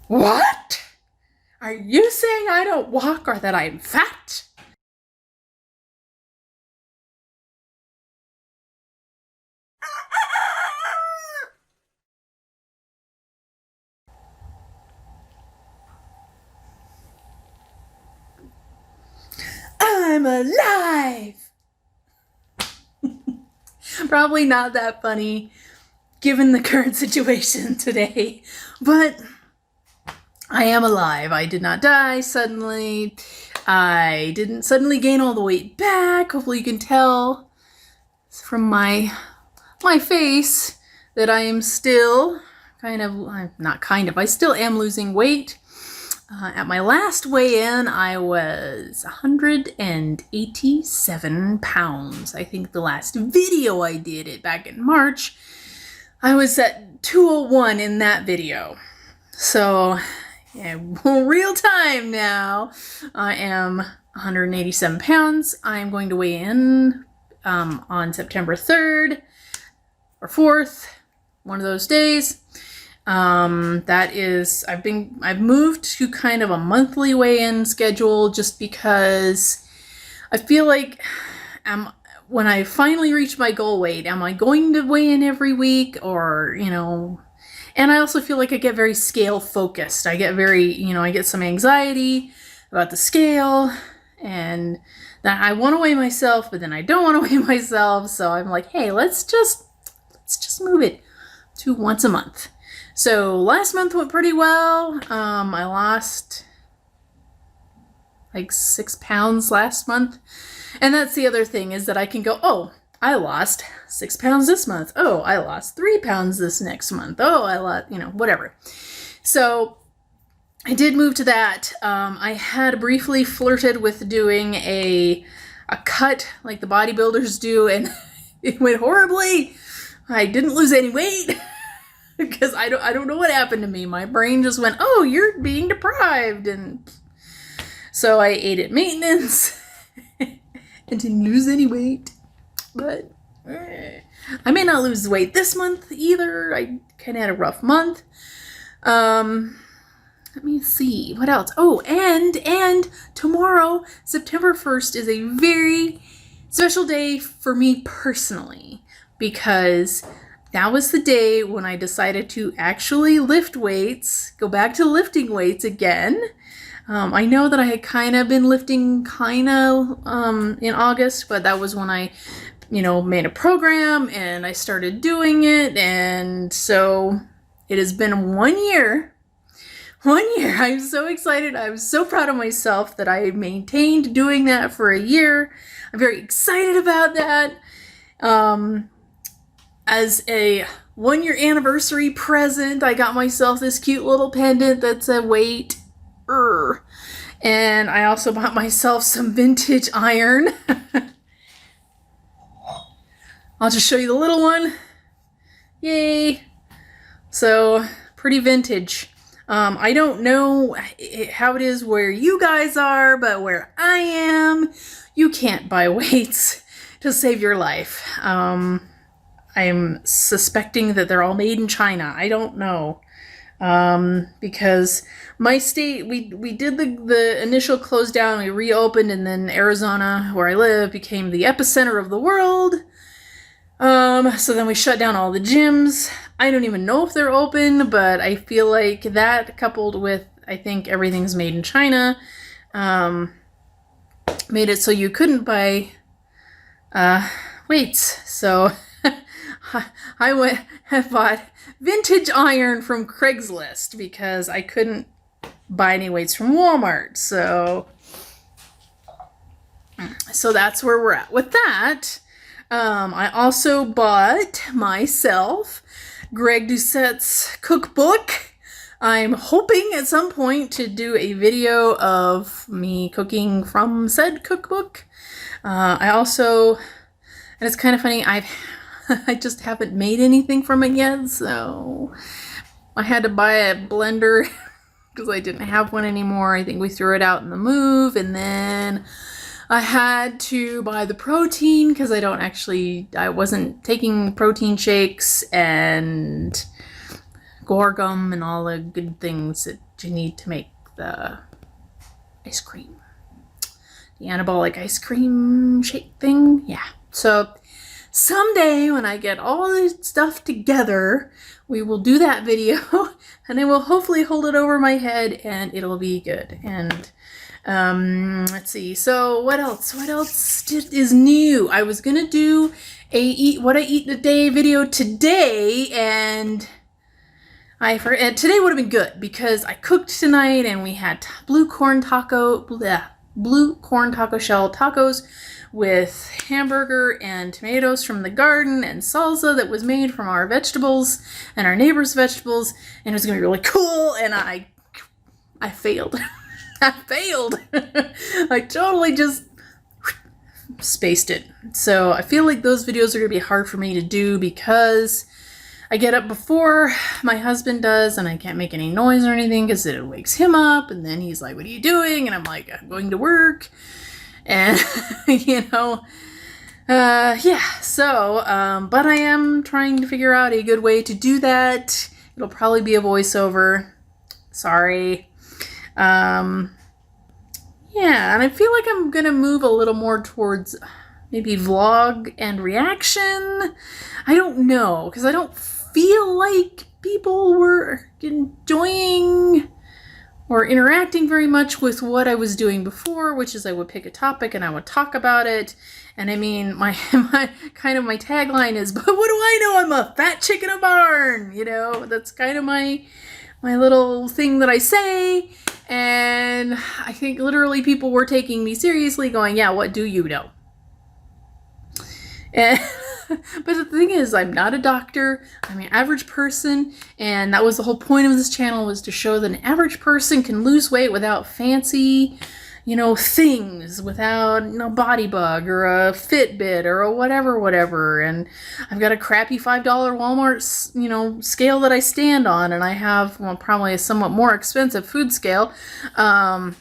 What? Are you saying I don't walk or that I'm fat? I'm alive! Probably not that funny given the current situation today, but I am alive. I did not die suddenly. I didn't suddenly gain all the weight back. Hopefully you can tell from my face that I am still I still am losing weight. At my last weigh-in, I was 187 pounds. I think the last video I did it back in March, I was at 201 in that video. So, yeah, real time now. I am 187 pounds. I'm going to weigh in on September 3rd or 4th, one of those days. I've moved to kind of a monthly weigh-in schedule just because I feel like when I finally reach my goal weight, am I going to weigh in every week or, and I also feel like I get very scale focused. I get I get some anxiety about the scale and that I want to weigh myself, but then I don't want to weigh myself. So I'm like, hey, let's just move it to once a month. So last month went pretty well. I lost like 6 pounds last month. And that's the other thing is that I can go, oh, I lost 6 pounds this month. Oh, I lost 3 pounds this next month. Oh, I lost, whatever. So I did move to that. I had briefly flirted with doing a cut like the bodybuilders do, and it went horribly. I didn't lose any weight. Because I don't know what happened to me. My brain just went, oh, you're being deprived. And so I ate at maintenance and didn't lose any weight. But I may not lose weight this month either. I kind of had a rough month. Let me see. What else? Oh, and tomorrow, September 1st, is a very special day for me personally. Because that was the day when I decided to actually lift weights, go back to lifting weights again. I know that I had kind of been lifting in August, but that was when I, made a program and I started doing it. And so it has been 1 year. 1 year. I'm so excited. I'm so proud of myself that I maintained doing that for a year. I'm very excited about that. As a 1 year anniversary present, I got myself this cute little pendant that's a weight. And I also bought myself some vintage iron. I'll just show you the little one. Yay. So, pretty vintage. I don't know how it is where you guys are, but where I am, you can't buy weights to save your life. I'm suspecting that they're all made in China. I don't know. Because my state, we did the initial close down, we reopened, and then Arizona, where I live, became the epicenter of the world. So then we shut down all the gyms. I don't even know if they're open, but I feel like that coupled with, I think everything's made in China, made it so you couldn't buy, weights. So I bought vintage iron from Craigslist because I couldn't buy any weights from Walmart. So that's where we're at with that. I also bought myself Greg Doucette's cookbook. I'm hoping at some point to do a video of me cooking from said cookbook. I also, and it's kind of funny, I just haven't made anything from it yet, so I had to buy a blender because I didn't have one anymore. I think we threw it out in the move, and then I had to buy the protein because I wasn't taking protein shakes and Gorgum and all the good things that you need to make the ice cream. The anabolic ice cream shake thing. Yeah. So someday when I get all this stuff together, we will do that video and I will hopefully hold it over my head and it'll be good. And let's see. So what else? What else is new? I was going to do a what I eat in a day video today, and I forgot. Today would have been good because I cooked tonight and we had blue corn taco shell tacos with hamburger and tomatoes from the garden and salsa that was made from our vegetables and our neighbor's vegetables, and it was gonna be really cool, and I failed. I failed. I totally just spaced it. So I feel like those videos are gonna be hard for me to do because I get up before my husband does and I can't make any noise or anything because it wakes him up, and then he's like, what are you doing? And I'm like, I'm going to work. And yeah, so but I am trying to figure out a good way to do that. It'll probably be a voiceover. Sorry. Yeah, and I feel like I'm gonna move a little more towards maybe vlog and reaction. I don't know, because I don't feel like people were enjoying or interacting very much with what I was doing before, which is I would pick a topic and I would talk about it. And I mean, my tagline is, but what do I know? I'm a fat chick in a barn. That's kind of my little thing that I say. And I think literally people were taking me seriously going, yeah, what do you know? And but the thing is, I'm not a doctor. I'm an average person, and that was the whole point of this channel, was to show that an average person can lose weight without fancy, things, without body bug or a Fitbit or a whatever. And I've got a crappy $5 Walmart, scale that I stand on, and I have, probably a somewhat more expensive food scale. And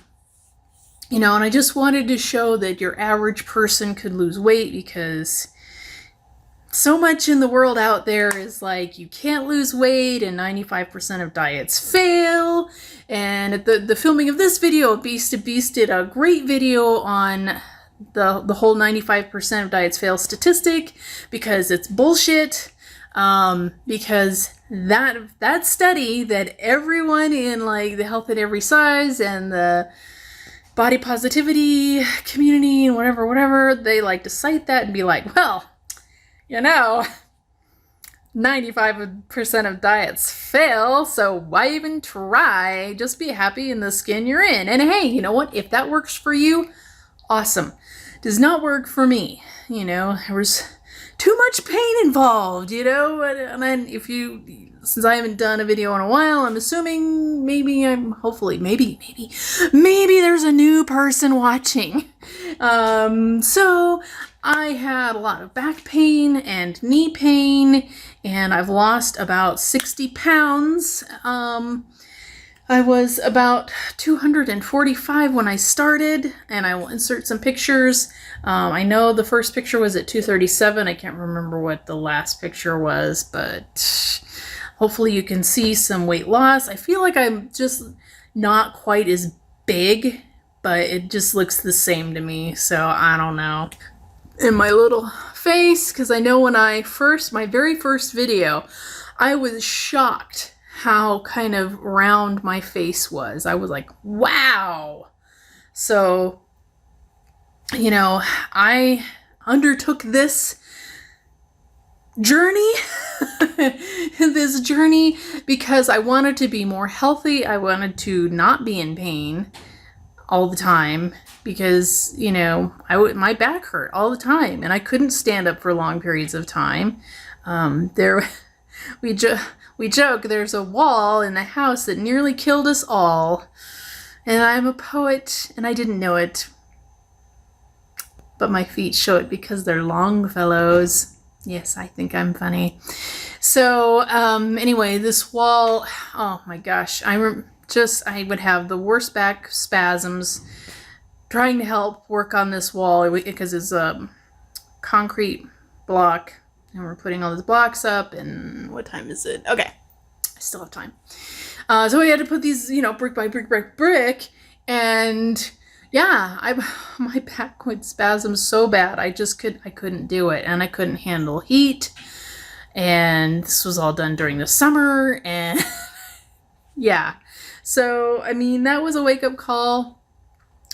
I just wanted to show that your average person could lose weight, because so much in the world out there is like, you can't lose weight, and 95% of diets fail. And at the filming of this video, Beast to Beast did a great video on the whole 95% of diets fail statistic, because it's bullshit. Because that study that everyone in like the health at every size and the body positivity community and whatever, they like to cite that and be like, well, 95% of diets fail, so why even try? Just be happy in the skin you're in. And hey, you know what? If that works for you, awesome. Does not work for me. There was too much pain involved, and then since I haven't done a video in a while, I'm assuming maybe there's a new person watching. So I had a lot of back pain and knee pain, and I've lost about 60 pounds. I was about 245 when I started, and I will insert some pictures. I know the first picture was at 237. I can't remember what the last picture was, but hopefully you can see some weight loss. I feel like I'm just not quite as big, but it just looks the same to me, so I don't know. In my little face, because I know when my very first video, I was shocked how kind of round my face was. I was like, wow. So, I undertook this journey because I wanted to be more healthy. I wanted to not be in pain all the time, because my back hurt all the time and I couldn't stand up for long periods of time. We joke there's a wall in the house that nearly killed us all, and I'm a poet and I didn't know it, but my feet show it because they're Longfellows. Yes, I think I'm funny. So anyway, this wall, oh my gosh, I would have the worst back spasms trying to help work on this wall, because it's a concrete block and we're putting all these blocks up. And what time is it? Okay, I still have time. So I had to put these, brick by brick by brick, and yeah, my back would spasm so bad. I couldn't do it, and I couldn't handle heat. And this was all done during the summer, and yeah. So, I mean, that was a wake-up call.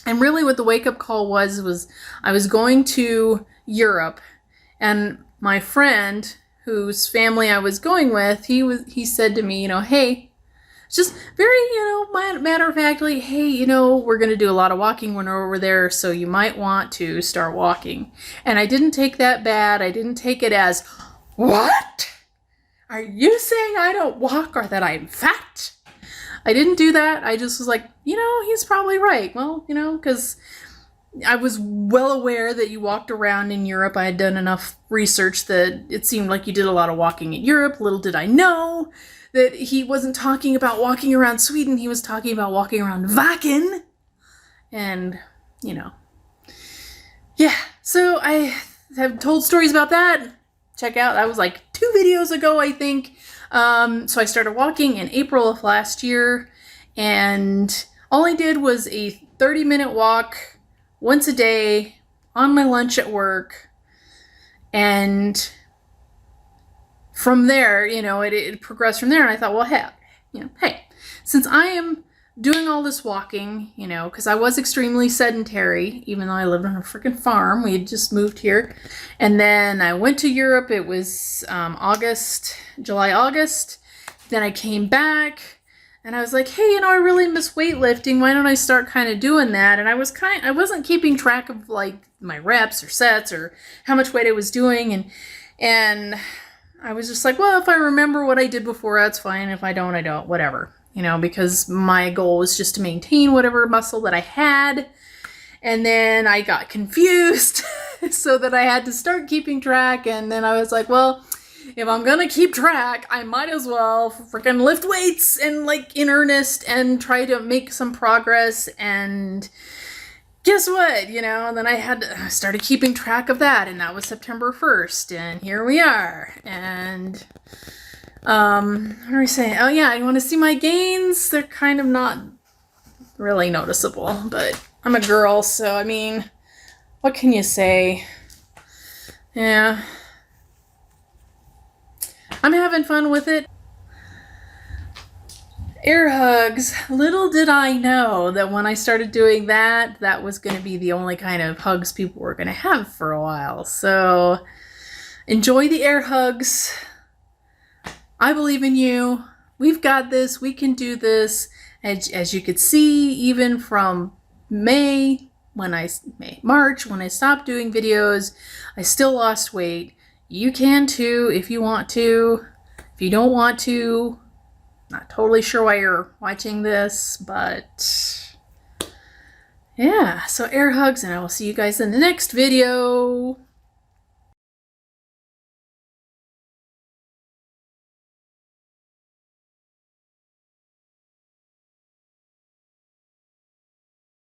And really what the wake-up call was I was going to Europe, and my friend whose family I was going with, he said to me, hey, just very, matter of factly, hey, we're going to do a lot of walking when we're over there, so you might want to start walking. And I didn't take that bad. I didn't take it as, what? Are you saying I don't walk or that I'm fat? I didn't do that. I just was like, he's probably right. Well, because I was well aware that you walked around in Europe. I had done enough research that it seemed like you did a lot of walking in Europe. Little did I know that he wasn't talking about walking around Sweden. He was talking about walking around Wacken. And, yeah. So I have told stories about that. Check out, that was like 2 videos ago, I think. So I started walking in April of last year, and all I did was a 30-minute walk once a day on my lunch at work. And from there, it progressed from there. And I thought, well, hey, since I am doing all this walking, because I was extremely sedentary, even though I lived on a freaking farm. We had just moved here. And then I went to Europe. It was July, August. Then I came back, and I was like, hey, I really miss weightlifting. Why don't I start kind of doing that? And I wasn't keeping track of like my reps or sets or how much weight I was doing. And I was just like, well, if I remember what I did before, that's fine. If I don't, I don't, whatever. Because my goal was just to maintain whatever muscle that I had. And then I got confused so that I had to start keeping track. And then I was like, well, if I'm going to keep track, I might as well freaking lift weights and like in earnest and try to make some progress. And guess what? And then I started keeping track of that. And that was September 1st. And here we are. And what are we saying? Oh yeah, you want to see my gains? They're kind of not really noticeable, but I'm a girl, so I mean, what can you say? Yeah. I'm having fun with it. Air hugs. Little did I know that when I started doing that, that was going to be the only kind of hugs people were going to have for a while. So enjoy the air hugs. I believe in you. We've got this. We can do this. As you could see, even from March, when I stopped doing videos, I still lost weight. You can too if you want to. If you don't want to, not totally sure why you're watching this, but yeah. So air hugs, and I will see you guys in the next video.